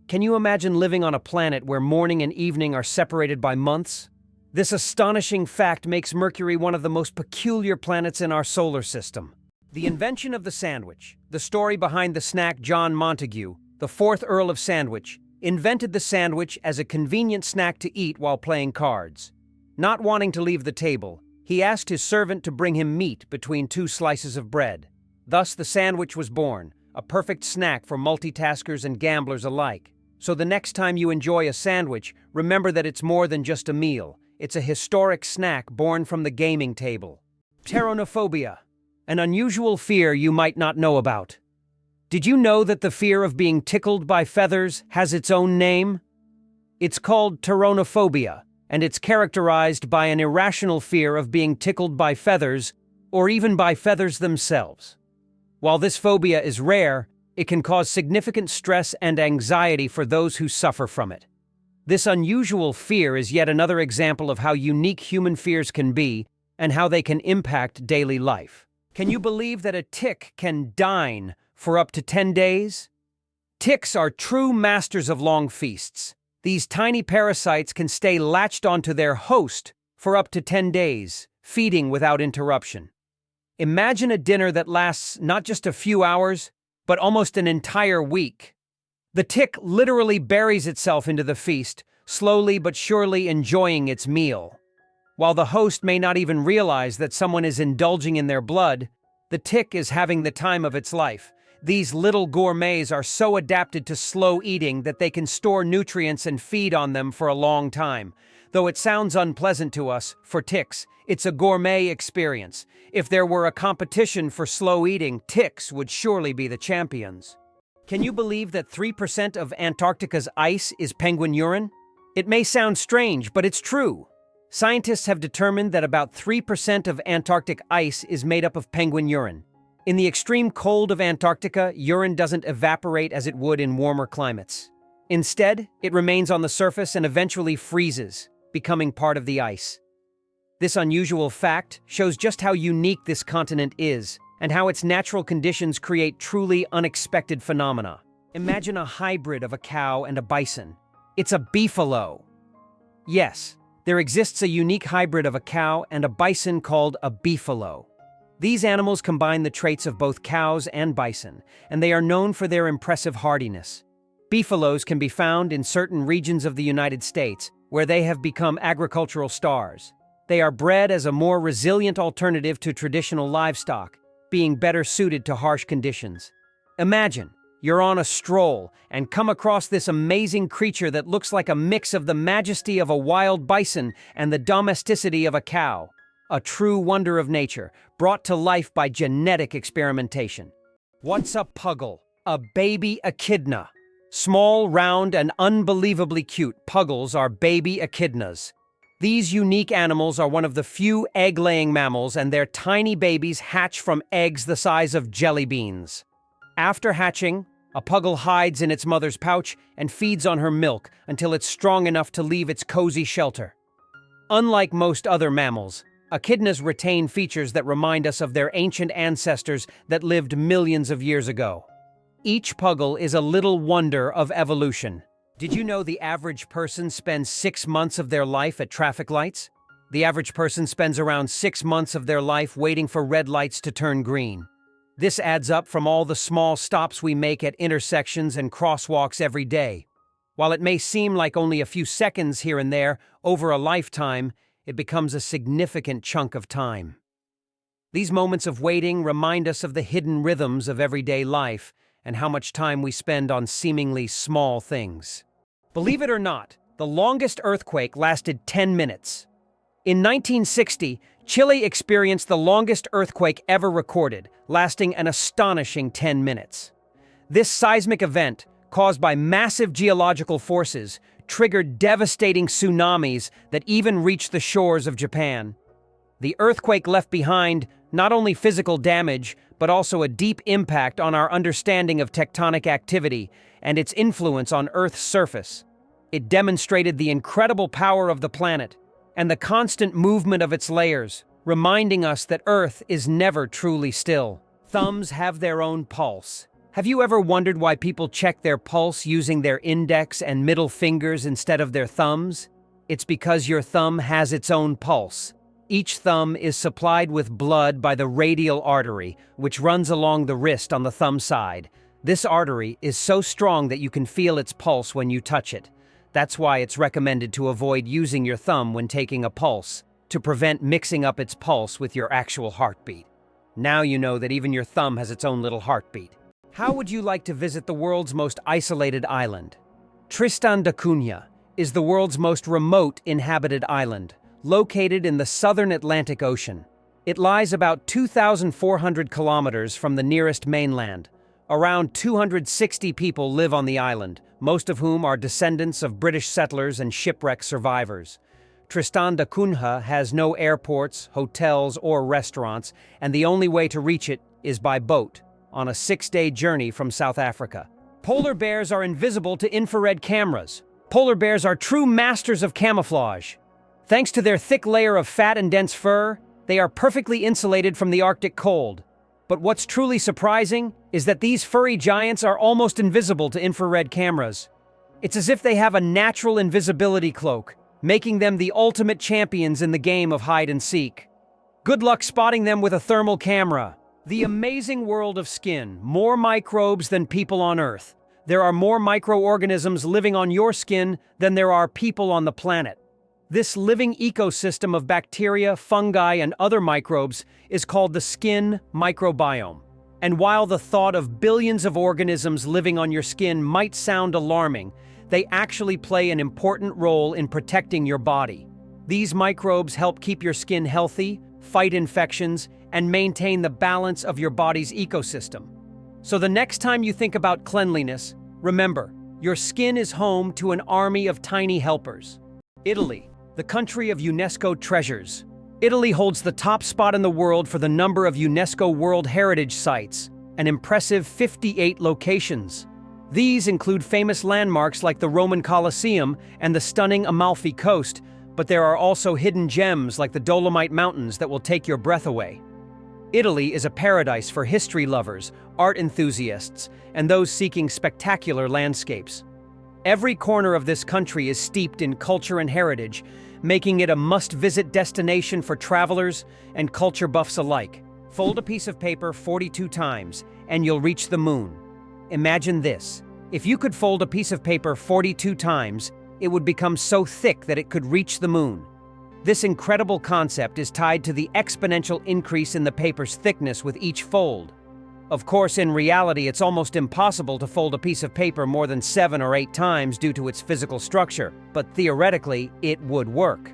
Can you imagine living on a planet where morning and evening are separated by months? This astonishing fact makes Mercury one of the most peculiar planets in our solar system. The invention of the sandwich, the story behind the snack. John Montagu, the 4th Earl of Sandwich, invented the sandwich as a convenient snack to eat while playing cards. Not wanting to leave the table, he asked his servant to bring him meat between 2 slices of bread. Thus the sandwich was born, a perfect snack for multitaskers and gamblers alike. So the next time you enjoy a sandwich, remember that it's more than just a meal. It's a historic snack born from the gaming table. Pteronophobia, an unusual fear you might not know about. Did you know that the fear of being tickled by feathers has its own name? It's called pteronophobia, and it's characterized by an irrational fear of being tickled by feathers, or even by feathers themselves. While this phobia is rare, it can cause significant stress and anxiety for those who suffer from it. This unusual fear is yet another example of how unique human fears can be and how they can impact daily life. Can you believe that a tick can dine for up to 10 days? Ticks are true masters of long feasts. These tiny parasites can stay latched onto their host for up to 10 days, feeding without interruption. Imagine a dinner that lasts not just a few hours, but almost an entire week. The tick literally buries itself into the feast, slowly but surely enjoying its meal. While the host may not even realize that someone is indulging in their blood, the tick is having the time of its life. These little gourmets are so adapted to slow eating that they can store nutrients and feed on them for a long time. Though it sounds unpleasant to us, for ticks, it's a gourmet experience. If there were a competition for slow eating, ticks would surely be the champions. Can you believe that 3% of Antarctica's ice is penguin urine? It may sound strange, but it's true. Scientists have determined that about 3% of Antarctic ice is made up of penguin urine. In the extreme cold of Antarctica, urine doesn't evaporate as it would in warmer climates. Instead, it remains on the surface and eventually freezes, becoming part of the ice. This unusual fact shows just how unique this continent is, and how its natural conditions create truly unexpected phenomena. Imagine a hybrid of a cow and a bison. It's a beefalo. Yes, there exists a unique hybrid of a cow and a bison called a beefalo. These animals combine the traits of both cows and bison, and they are known for their impressive hardiness. Beefalos can be found in certain regions of the United States, where they have become agricultural stars. They are bred as a more resilient alternative to traditional livestock, being better suited to harsh conditions. Imagine, you're on a stroll and come across this amazing creature that looks like a mix of the majesty of a wild bison and the domesticity of a cow. A true wonder of nature, brought to life by genetic experimentation. What's a puggle? A baby echidna. Small, round, and unbelievably cute, puggles are baby echidnas. These unique animals are one of the few egg-laying mammals, and their tiny babies hatch from eggs the size of jelly beans. After hatching, a puggle hides in its mother's pouch and feeds on her milk until it's strong enough to leave its cozy shelter. Unlike most other mammals, echidnas retain features that remind us of their ancient ancestors that lived millions of years ago. Each puggle is a little wonder of evolution. Did you know the average person spends 6 months of their life at traffic lights? The average person spends around 6 months of their life waiting for red lights to turn green. This adds up from all the small stops we make at intersections and crosswalks every day. While it may seem like only a few seconds here and there, over a lifetime, it becomes a significant chunk of time. These moments of waiting remind us of the hidden rhythms of everyday life and how much time we spend on seemingly small things. Believe it or not, the longest earthquake lasted 10 minutes. In 1960, Chile experienced the longest earthquake ever recorded, lasting an astonishing 10 minutes. This seismic event, caused by massive geological forces, triggered devastating tsunamis that even reached the shores of Japan. The earthquake left behind not only physical damage, but also a deep impact on our understanding of tectonic activity and its influence on Earth's surface. It demonstrated the incredible power of the planet and the constant movement of its layers, reminding us that Earth is never truly still. Thumbs have their own pulse. Have you ever wondered why people check their pulse using their index and middle fingers instead of their thumbs? It's because your thumb has its own pulse. Each thumb is supplied with blood by the radial artery, which runs along the wrist on the thumb side. This artery is so strong that you can feel its pulse when you touch it. That's why it's recommended to avoid using your thumb when taking a pulse, to prevent mixing up its pulse with your actual heartbeat. Now you know that even your thumb has its own little heartbeat. How would you like to visit the world's most isolated island? Tristan da Cunha is the world's most remote inhabited island, located in the southern Atlantic Ocean. It lies about 2,400 kilometers from the nearest mainland. Around 260 people live on the island, most of whom are descendants of British settlers and shipwreck survivors. Tristan da Cunha has no airports, hotels, or restaurants, and the only way to reach it is by boat, on a 6-day journey from South Africa. Polar bears are invisible to infrared cameras. Polar bears are true masters of camouflage. Thanks to their thick layer of fat and dense fur, they are perfectly insulated from the Arctic cold. But what's truly surprising is that these furry giants are almost invisible to infrared cameras. It's as if they have a natural invisibility cloak, making them the ultimate champions in the game of hide and seek. Good luck spotting them with a thermal camera. The amazing world of skin, more microbes than people on Earth. There are more microorganisms living on your skin than there are people on the planet. This living ecosystem of bacteria, fungi, and other microbes is called the skin microbiome. And while the thought of billions of organisms living on your skin might sound alarming, they actually play an important role in protecting your body. These microbes help keep your skin healthy, fight infections, and maintain the balance of your body's ecosystem. So the next time you think about cleanliness, remember, your skin is home to an army of tiny helpers. Italy, the country of UNESCO treasures. Italy holds the top spot in the world for the number of UNESCO World Heritage Sites, an impressive 58 locations. These include famous landmarks like the Roman Colosseum and the stunning Amalfi Coast, but there are also hidden gems like the Dolomite Mountains that will take your breath away. Italy is a paradise for history lovers, art enthusiasts, and those seeking spectacular landscapes. Every corner of this country is steeped in culture and heritage, making it a must-visit destination for travelers and culture buffs alike. Fold a piece of paper 42 times, and you'll reach the moon. Imagine this. If you could fold a piece of paper 42 times, it would become so thick that it could reach the moon. This incredible concept is tied to the exponential increase in the paper's thickness with each fold. Of course, in reality, it's almost impossible to fold a piece of paper more than 7 or 8 times due to its physical structure, but theoretically, it would work.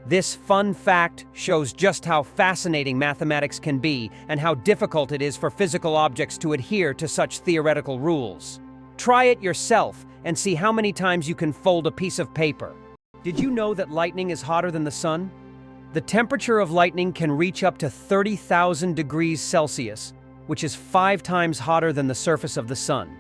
This fun fact shows just how fascinating mathematics can be and how difficult it is for physical objects to adhere to such theoretical rules. Try it yourself and see how many times you can fold a piece of paper. Did you know that lightning is hotter than the sun? The temperature of lightning can reach up to 30,000 degrees Celsius, which is 5 times hotter than the surface of the sun.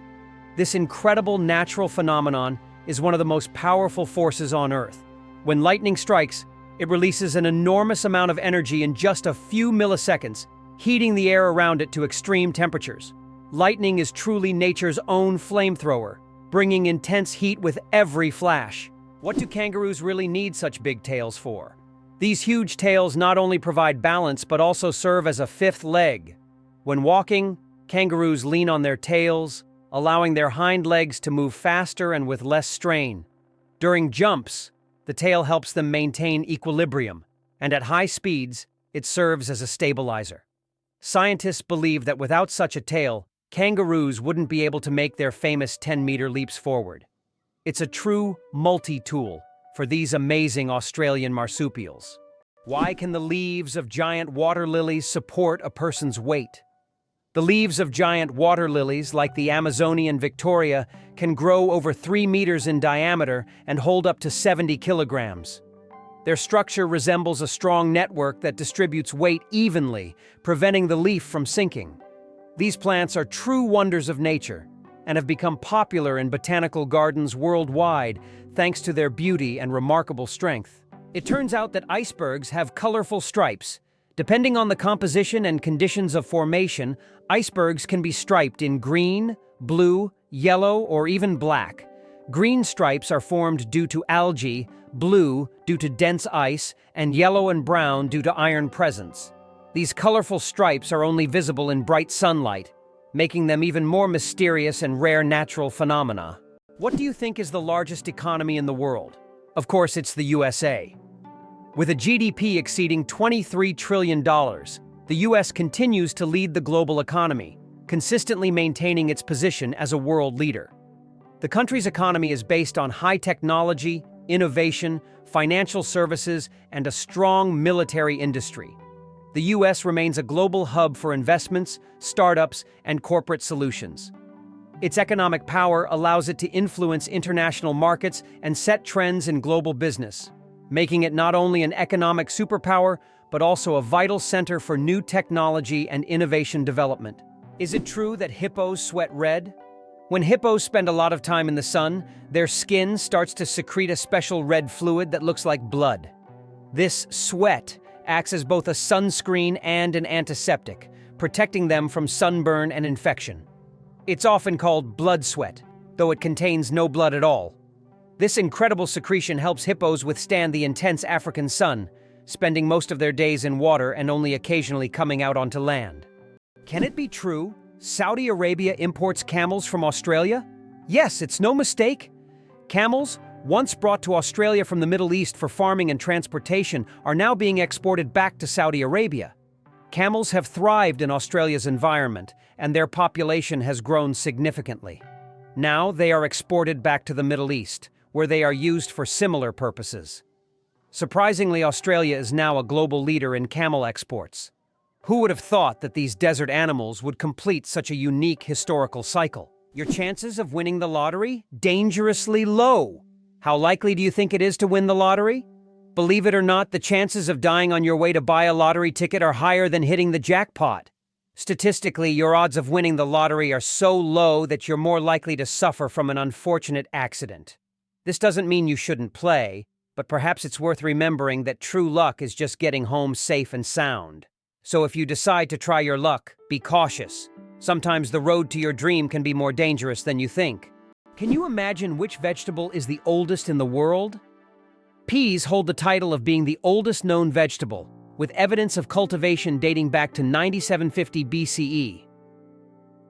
This incredible natural phenomenon is one of the most powerful forces on Earth. When lightning strikes, it releases an enormous amount of energy in just a few milliseconds, heating the air around it to extreme temperatures. Lightning is truly nature's own flamethrower, bringing intense heat with every flash. What do kangaroos really need such big tails for? These huge tails not only provide balance but also serve as a fifth leg. When walking, kangaroos lean on their tails, allowing their hind legs to move faster and with less strain. During jumps, the tail helps them maintain equilibrium, and at high speeds, it serves as a stabilizer. Scientists believe that without such a tail, kangaroos wouldn't be able to make their famous 10-meter leaps forward. It's a true multi-tool for these amazing Australian marsupials. Why can the leaves of giant water lilies support a person's weight? The leaves of giant water lilies, like the Amazonian Victoria, can grow over 3 meters in diameter and hold up to 70 kilograms. Their structure resembles a strong network that distributes weight evenly, preventing the leaf from sinking. These plants are true wonders of nature and have become popular in botanical gardens worldwide thanks to their beauty and remarkable strength. It turns out that icebergs have colorful stripes. Depending on the composition and conditions of formation, icebergs can be striped in green, blue, yellow, or even black. Green stripes are formed due to algae, blue due to dense ice, and yellow and brown due to iron presence. These colorful stripes are only visible in bright sunlight, making them even more mysterious and rare natural phenomena. What do you think is the largest economy in the world? Of course, it's the USA. With a GDP exceeding $23 trillion, the US continues to lead the global economy, consistently maintaining its position as a world leader. The country's economy is based on high technology, innovation, financial services, and a strong military industry. The US remains a global hub for investments, startups, and corporate solutions. Its economic power allows it to influence international markets and set trends in global business, making it not only an economic superpower, but also a vital center for new technology and innovation development. Is it true that hippos sweat red? When hippos spend a lot of time in the sun, their skin starts to secrete a special red fluid that looks like blood. This sweat acts as both a sunscreen and an antiseptic, protecting them from sunburn and infection. It's often called blood sweat, though it contains no blood at all. This incredible secretion helps hippos withstand the intense African sun, spending most of their days in water and only occasionally coming out onto land. Can it be true Saudi Arabia imports camels from Australia? Yes, it's no mistake. Camels, once brought to Australia from the Middle East for farming and transportation, are now being exported back to Saudi Arabia. Camels have thrived in Australia's environment, and their population has grown significantly. Now they are exported back to the Middle East, where they are used for similar purposes. Surprisingly, Australia is now a global leader in camel exports. Who would have thought that these desert animals would complete such a unique historical cycle? Your chances of winning the lottery? Dangerously low. How likely do you think it is to win the lottery? Believe it or not, the chances of dying on your way to buy a lottery ticket are higher than hitting the jackpot. Statistically, your odds of winning the lottery are so low that you're more likely to suffer from an unfortunate accident. This doesn't mean you shouldn't play, but perhaps it's worth remembering that true luck is just getting home safe and sound. So if you decide to try your luck, be cautious. Sometimes the road to your dream can be more dangerous than you think. Can you imagine which vegetable is the oldest in the world? Peas hold the title of being the oldest known vegetable, with evidence of cultivation dating back to 9750 BCE.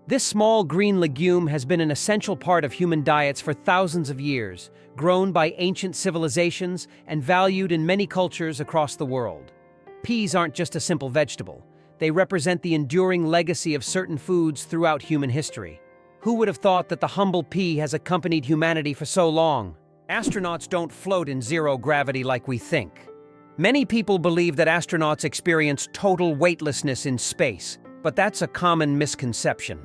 This small green legume has been an essential part of human diets for thousands of years, grown by ancient civilizations and valued in many cultures across the world. Peas aren't just a simple vegetable. They represent the enduring legacy of certain foods throughout human history. Who would have thought that the humble pea has accompanied humanity for so long? Astronauts don't float in zero gravity like we think. Many people believe that astronauts experience total weightlessness in space, but that's a common misconception.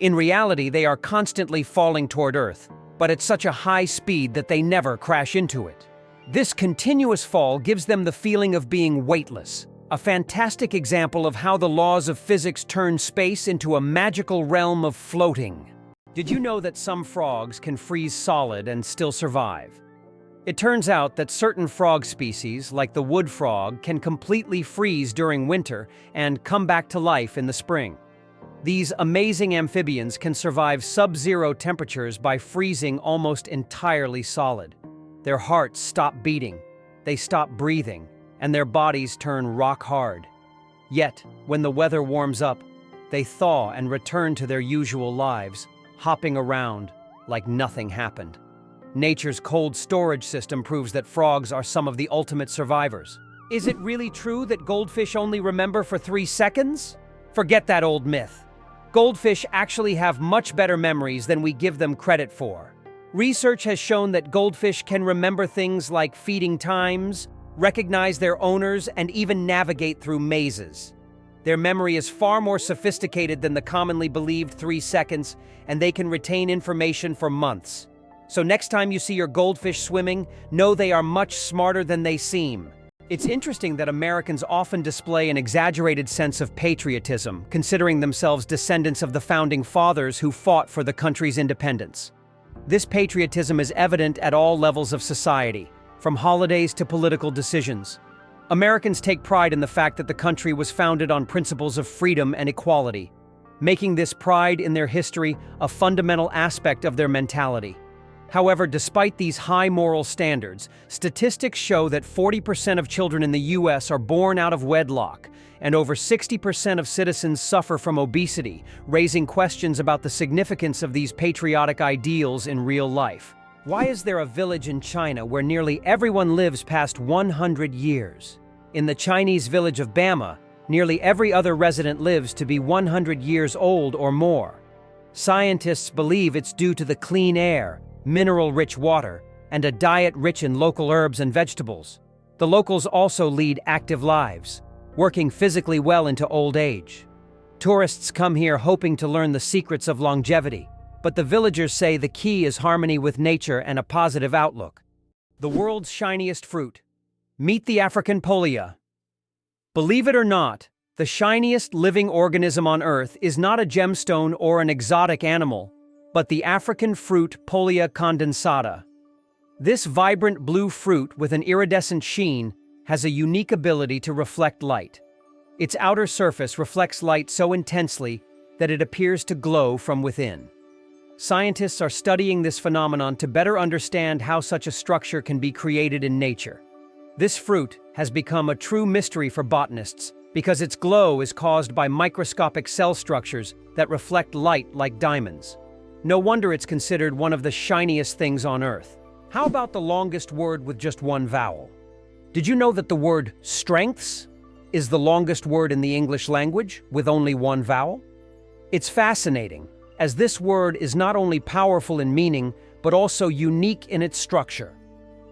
In reality, they are constantly falling toward Earth, but at such a high speed that they never crash into it. This continuous fall gives them the feeling of being weightless, a fantastic example of how the laws of physics turn space into a magical realm of floating. Did you know that some frogs can freeze solid and still survive? It turns out that certain frog species, like the wood frog, can completely freeze during winter and come back to life in the spring. These amazing amphibians can survive sub-zero temperatures by freezing almost entirely solid. Their hearts stop beating, they stop breathing, and their bodies turn rock hard. Yet, when the weather warms up, they thaw and return to their usual lives, hopping around like nothing happened. Nature's cold storage system proves that frogs are some of the ultimate survivors. Is it really true that goldfish only remember for 3 seconds? Forget that old myth. Goldfish actually have much better memories than we give them credit for. Research has shown that goldfish can remember things like feeding times, recognize their owners, and even navigate through mazes. Their memory is far more sophisticated than the commonly believed 3 seconds, and they can retain information for months. So next time you see your goldfish swimming, know they are much smarter than they seem. It's interesting that Americans often display an exaggerated sense of patriotism, considering themselves descendants of the founding fathers who fought for the country's independence. This patriotism is evident at all levels of society, from holidays to political decisions. Americans take pride in the fact that the country was founded on principles of freedom and equality, making this pride in their history a fundamental aspect of their mentality. However, despite these high moral standards, statistics show that 40% of children in the U.S. are born out of wedlock, and over 60% of citizens suffer from obesity, raising questions about the significance of these patriotic ideals in real life. Why is there a village in China where nearly everyone lives past 100 years? In the Chinese village of Bama, nearly every other resident lives to be 100 years old or more. Scientists believe it's due to the clean air, mineral-rich water, and a diet rich in local herbs and vegetables. The locals also lead active lives, working physically well into old age. Tourists come here hoping to learn the secrets of longevity, but the villagers say the key is harmony with nature and a positive outlook. The world's shiniest fruit. Meet the African pollia. Believe it or not, the shiniest living organism on Earth is not a gemstone or an exotic animal, but the African fruit Pollia condensata. This vibrant blue fruit with an iridescent sheen has a unique ability to reflect light. Its outer surface reflects light so intensely that it appears to glow from within. Scientists are studying this phenomenon to better understand how such a structure can be created in nature. This fruit has become a true mystery for botanists because its glow is caused by microscopic cell structures that reflect light like diamonds. No wonder it's considered one of the shiniest things on Earth. How about the longest word with just one vowel? Did you know that the word strengths is the longest word in the English language with only one vowel? It's fascinating, as this word is not only powerful in meaning, but also unique in its structure.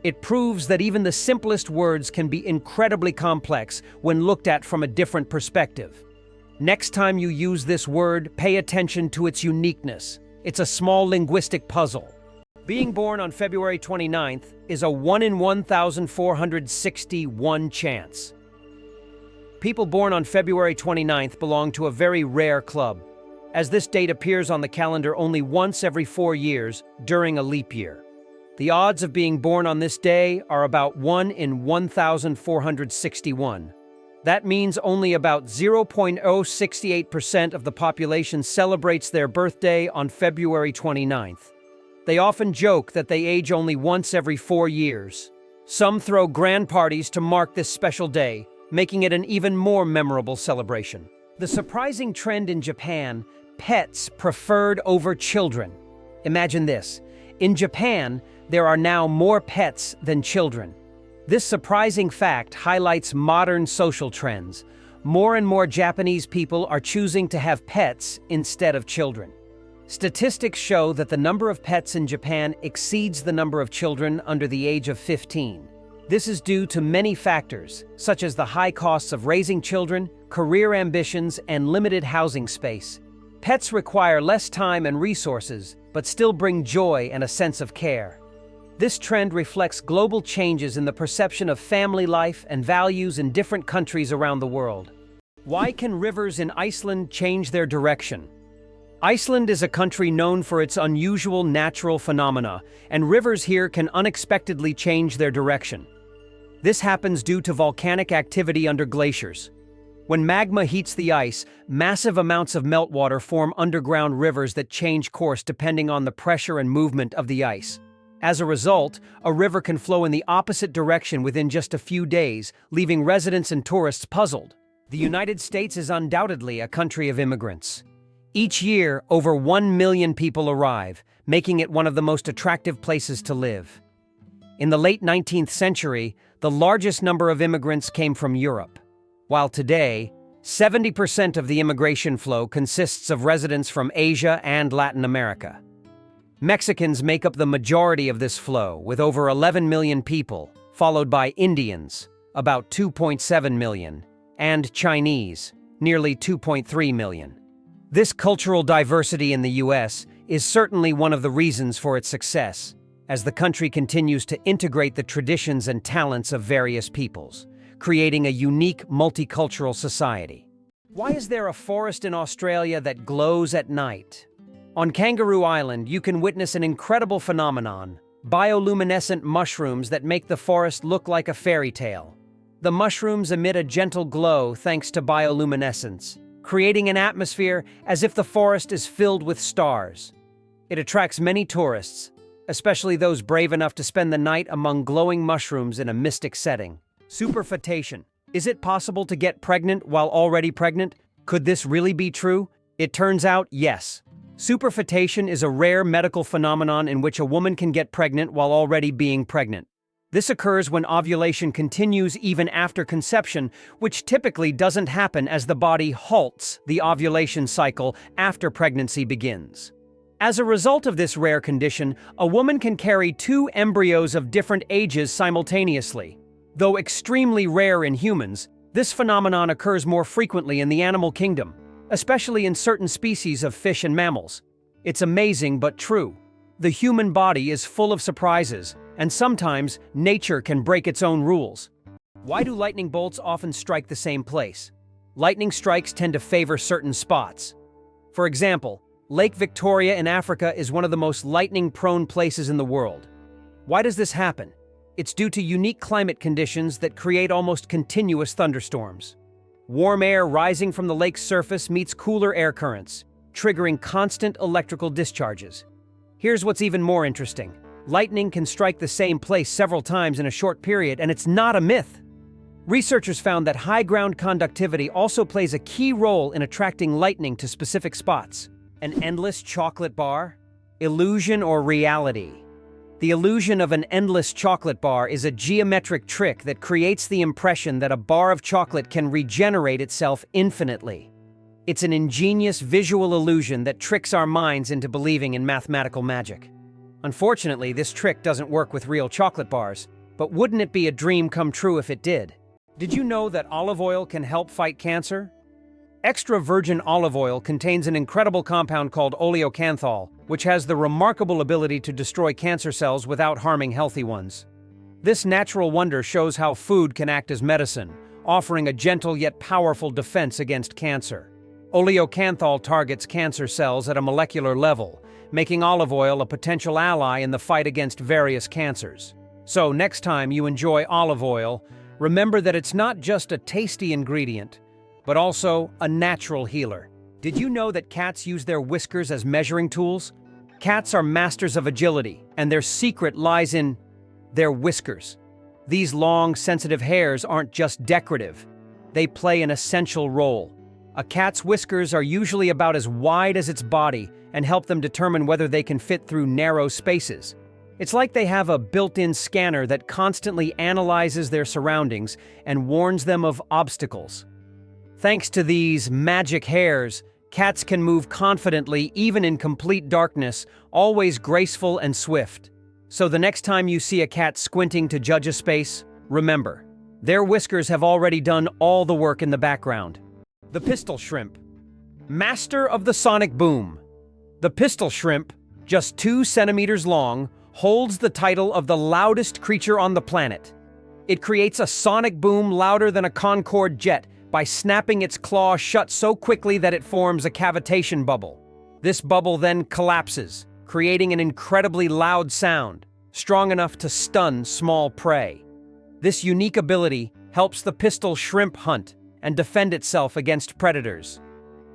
It proves that even the simplest words can be incredibly complex when looked at from a different perspective. Next time you use this word, pay attention to its uniqueness. It's a small linguistic puzzle. Being born on February 29th is a 1 in 1,461 chance. People born on February 29th belong to a very rare club, as this date appears on the calendar only once every 4 years during a leap year. The odds of being born on this day are about 1 in 1,461. That means only about 0.068% of the population celebrates their birthday on February 29th. They often joke that they age only once every 4 years. Some throw grand parties to mark this special day, making it an even more memorable celebration. The surprising trend in Japan, pets preferred over children. Imagine this. In Japan, there are now more pets than children. This surprising fact highlights modern social trends. More and more Japanese people are choosing to have pets instead of children. Statistics show that the number of pets in Japan exceeds the number of children under the age of 15. This is due to many factors, such as the high costs of raising children, career ambitions, and limited housing space. Pets require less time and resources, but still bring joy and a sense of care. This trend reflects global changes in the perception of family life and values in different countries around the world. Why can rivers in Iceland change their direction? Iceland is a country known for its unusual natural phenomena, and rivers here can unexpectedly change their direction. This happens due to volcanic activity under glaciers. When magma heats the ice, massive amounts of meltwater form underground rivers that change course depending on the pressure and movement of the ice. As a result, a river can flow in the opposite direction within just a few days, leaving residents and tourists puzzled. The United States is undoubtedly a country of immigrants. Each year, over 1 million people arrive, making it one of the most attractive places to live. In the late 19th century, the largest number of immigrants came from Europe, while today, 70% of the immigration flow consists of residents from Asia and Latin America. Mexicans make up the majority of this flow, with over 11 million people, followed by Indians, about 2.7 million, and Chinese, nearly 2.3 million. This cultural diversity in the US is certainly one of the reasons for its success, as the country continues to integrate the traditions and talents of various peoples, creating a unique multicultural society. Why is there a forest in Australia that glows at night? On Kangaroo Island, you can witness an incredible phenomenon: bioluminescent mushrooms that make the forest look like a fairy tale. The mushrooms emit a gentle glow thanks to bioluminescence, creating an atmosphere as if the forest is filled with stars. It attracts many tourists, especially those brave enough to spend the night among glowing mushrooms in a mystic setting. Superfetation. Is it possible to get pregnant while already pregnant? Could this really be true? It turns out, yes. Superfetation is a rare medical phenomenon in which a woman can get pregnant while already being pregnant. This occurs when ovulation continues even after conception, which typically doesn't happen as the body halts the ovulation cycle after pregnancy begins. As a result of this rare condition, a woman can carry two embryos of different ages simultaneously. Though extremely rare in humans, this phenomenon occurs more frequently in the animal kingdom, especially in certain species of fish and mammals. It's amazing but true. The human body is full of surprises, and sometimes nature can break its own rules. Why do lightning bolts often strike the same place? Lightning strikes tend to favor certain spots. For example, Lake Victoria in Africa is one of the most lightning-prone places in the world. Why does this happen? It's due to unique climate conditions that create almost continuous thunderstorms. Warm air rising from the lake's surface meets cooler air currents, triggering constant electrical discharges. Here's what's even more interesting. Lightning can strike the same place several times in a short period, and it's not a myth. Researchers found that high ground conductivity also plays a key role in attracting lightning to specific spots. An endless chocolate bar? Illusion or reality? The illusion of an endless chocolate bar is a geometric trick that creates the impression that a bar of chocolate can regenerate itself infinitely. It's an ingenious visual illusion that tricks our minds into believing in mathematical magic. Unfortunately, this trick doesn't work with real chocolate bars, but wouldn't it be a dream come true if it did? Did you know that olive oil can help fight cancer? Extra virgin olive oil contains an incredible compound called oleocanthal, which has the remarkable ability to destroy cancer cells without harming healthy ones. This natural wonder shows how food can act as medicine, offering a gentle yet powerful defense against cancer. Oleocanthal targets cancer cells at a molecular level, making olive oil a potential ally in the fight against various cancers. So next time you enjoy olive oil, remember that it's not just a tasty ingredient, but also a natural healer. Did you know that cats use their whiskers as measuring tools? Cats are masters of agility, and their secret lies in their whiskers. These long, sensitive hairs aren't just decorative. They play an essential role. A cat's whiskers are usually about as wide as its body and help them determine whether they can fit through narrow spaces. It's like they have a built-in scanner that constantly analyzes their surroundings and warns them of obstacles. Thanks to these magic hairs, cats can move confidently even in complete darkness, always graceful and swift. So the next time you see a cat squinting to judge a space, remember, their whiskers have already done all the work in the background. The pistol shrimp. Master of the sonic boom. The pistol shrimp, just 2 centimeters long, holds the title of the loudest creature on the planet. It creates a sonic boom louder than a Concorde jet by snapping its claw shut so quickly that it forms a cavitation bubble. This bubble then collapses, creating an incredibly loud sound, strong enough to stun small prey. This unique ability helps the pistol shrimp hunt and defend itself against predators.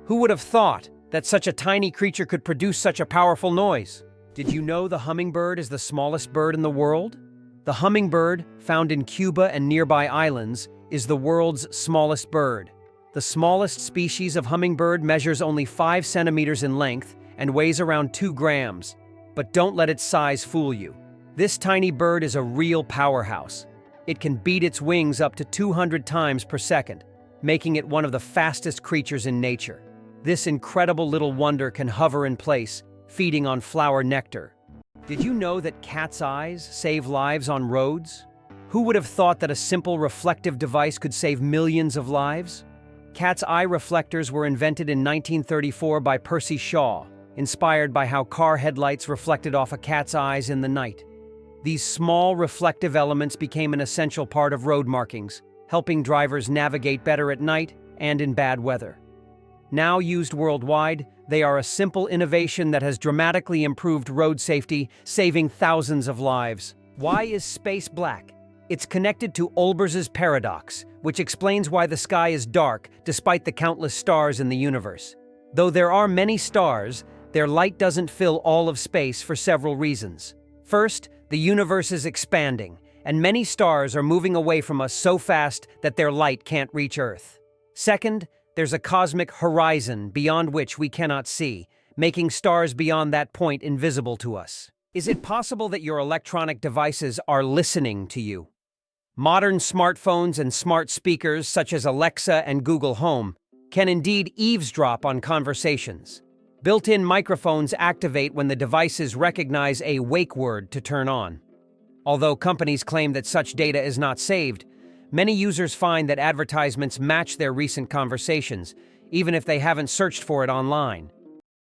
Who would have thought that such a tiny creature could produce such a powerful noise? Did you know the hummingbird is the smallest bird in the world? The hummingbird, found in Cuba and nearby islands, is the world's smallest bird. The smallest species of hummingbird measures only 5 centimeters in length and weighs around 2 grams. But don't let its size fool you. This tiny bird is a real powerhouse. It can beat its wings up to 200 times per second, making it one of the fastest creatures in nature. This incredible little wonder can hover in place, feeding on flower nectar. Did you know that cat's eyes save lives on roads? Who would have thought that a simple reflective device could save millions of lives? Cat's eye reflectors were invented in 1934 by Percy Shaw, inspired by how car headlights reflected off a cat's eyes in the night. These small reflective elements became an essential part of road markings, helping drivers navigate better at night and in bad weather. Now used worldwide, they are a simple innovation that has dramatically improved road safety, saving thousands of lives. Why is space black? It's connected to Olbers's paradox, which explains why the sky is dark despite the countless stars in the universe. Though there are many stars, their light doesn't fill all of space for several reasons. First, the universe is expanding, and many stars are moving away from us so fast that their light can't reach Earth. Second, there's a cosmic horizon beyond which we cannot see, making stars beyond that point invisible to us. Is it possible that your electronic devices are listening to you? Modern smartphones and smart speakers such as Alexa and Google Home can indeed eavesdrop on conversations. Built-in microphones activate when the devices recognize a wake word to turn on. Although companies claim that such data is not saved, many users find that advertisements match their recent conversations, even if they haven't searched for it online.